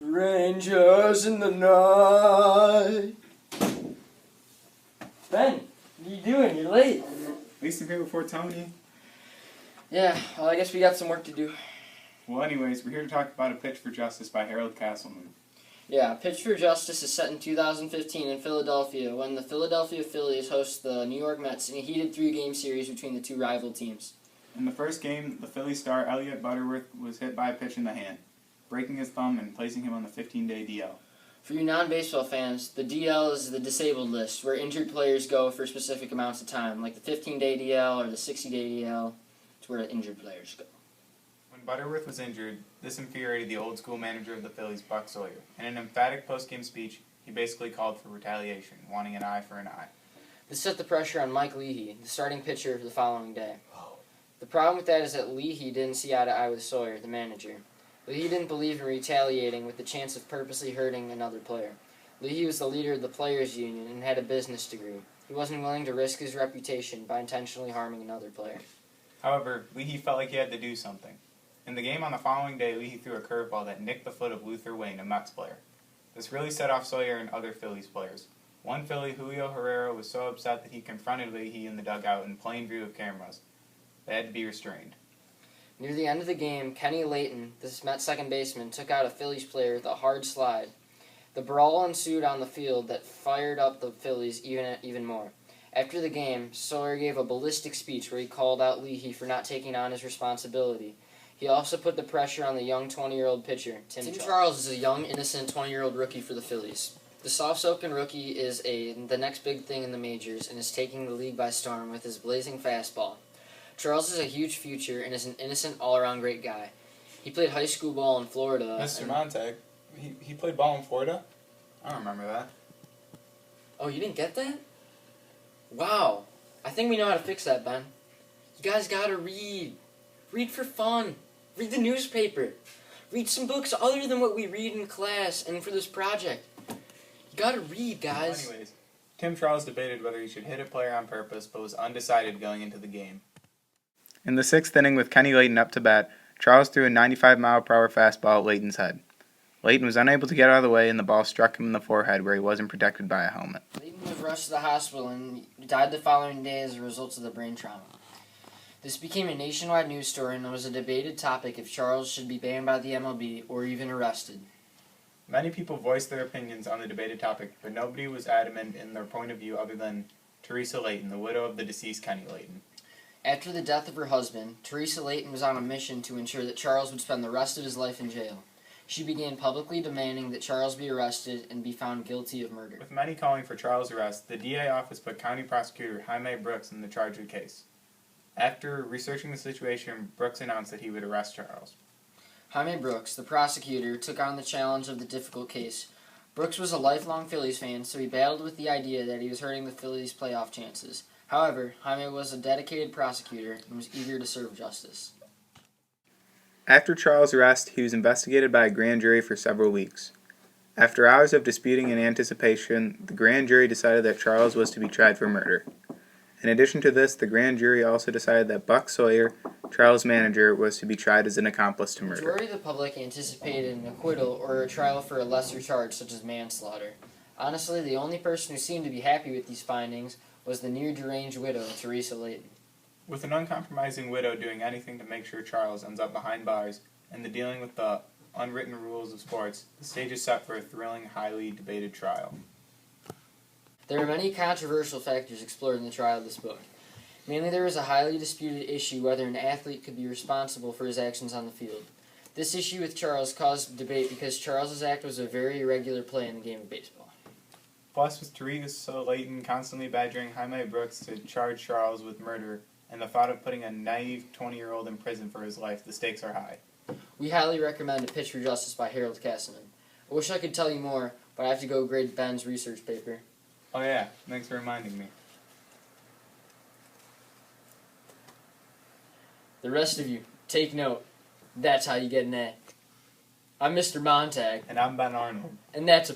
Rangers in the night. Ben, what are you doing? You're late. At least I'm here before Tony. Yeah, well, I guess we got some work to do. Well, anyways, we're here to talk about A Pitch for Justice by Harold Castleman. Yeah, Pitch for Justice is set in 2015 in Philadelphia when the Philadelphia Phillies host the New York Mets in a heated three-game series between the two rival teams. In the first game, the Philly star Elliot Butterworth was hit by a pitch in the hand, breaking his thumb and placing him on the 15-day DL. For you non-baseball fans, the DL is the disabled list, where injured players go for specific amounts of time, like the 15-day DL or the 60-day DL. It's where injured players go. When Butterworth was injured, this infuriated the old-school manager of the Phillies, Buck Sawyer. In an emphatic post-game speech, he basically called for retaliation, wanting an eye for an eye. This set the pressure on Mike Leahy, the starting pitcher for the following day. The problem with that is that Leahy didn't see eye to eye with Sawyer, the manager. Leahy didn't believe in retaliating with the chance of purposely hurting another player. Leahy was the leader of the players' union and had a business degree. He wasn't willing to risk his reputation by intentionally harming another player. However, Leahy felt like he had to do something. In the game on the following day, Leahy threw a curveball that nicked the foot of Luther Wayne, a Mets player. This really set off Sawyer and other Phillies players. One Philly, Julio Herrera, was so upset that he confronted Leahy in the dugout in plain view of cameras. They had to be restrained. Near the end of the game, Kenny Layton, the Mets second baseman, took out a Phillies player with a hard slide. The brawl ensued on the field that fired up the Phillies even more. After the game, Sawyer gave a ballistic speech where he called out Leahy for not taking on his responsibility. He also put the pressure on the young 20-year-old pitcher, Tim Charles is a young, innocent 20-year-old rookie for the Phillies. The soft-spoken rookie is the next big thing in the majors and is taking the league by storm with his blazing fastball. Charles has a huge future and is an innocent, all-around great guy. He played high school ball in Florida. Mr. Montag, he played ball in Florida? I don't remember that. Oh, you didn't get that? Wow. I think we know how to fix that, Ben. You guys gotta read. Read for fun. Read the newspaper. Read some books other than what we read in class and for this project. You gotta read, guys. Well, anyways, Tim Charles debated whether he should hit a player on purpose, but was undecided going into the game. In the sixth inning, with Kenny Layton up to bat, Charles threw a 95-mile-per-hour fastball at Layton's head. Layton was unable to get out of the way, and the ball struck him in the forehead where he wasn't protected by a helmet. Layton was rushed to the hospital and died the following day as a result of the brain trauma. This became a nationwide news story and was a debated topic if Charles should be banned by the MLB or even arrested. Many people voiced their opinions on the debated topic, but nobody was adamant in their point of view other than Teresa Layton, the widow of the deceased Kenny Layton. After the death of her husband, Teresa Layton was on a mission to ensure that Charles would spend the rest of his life in jail. She began publicly demanding that Charles be arrested and be found guilty of murder. With many calling for Charles' arrest, the DA office put County Prosecutor Jaime Brooks in the charge of the case. After researching the situation, Brooks announced that he would arrest Charles. Jaime Brooks, the prosecutor, took on the challenge of the difficult case. Brooks was a lifelong Phillies fan, so he battled with the idea that he was hurting the Phillies' playoff chances. However, Jaime was a dedicated prosecutor and was eager to serve justice. After Charles' arrest, he was investigated by a grand jury for several weeks. After hours of disputing and anticipation, the grand jury decided that Charles was to be tried for murder. In addition to this, the grand jury also decided that Buck Sawyer, Charles' manager, was to be tried as an accomplice to murder. The majority of the public anticipated an acquittal or a trial for a lesser charge such as manslaughter. Honestly, the only person who seemed to be happy with these findings was the near-deranged widow, Teresa Layton. With an uncompromising widow doing anything to make sure Charles ends up behind bars, and the dealing with the unwritten rules of sports, the stage is set for a thrilling, highly debated trial. There are many controversial factors explored in the trial of this book. Mainly there is a highly disputed issue whether an athlete could be responsible for his actions on the field. This issue with Charles caused debate because Charles's act was a very irregular play in the game of baseball. Plus, with Teresa Layton constantly badgering Jaime Brooks to charge Charles with murder, and the thought of putting a naive 20-year-old in prison for his life, the stakes are high. We highly recommend A Pitch for Justice by Harold Castleman. I wish I could tell you more, but I have to go grade Ben's research paper. Oh yeah, thanks for reminding me. The rest of you, take note. That's how you get an A. I'm Mr. Montag. And I'm Ben Arnold. And that's a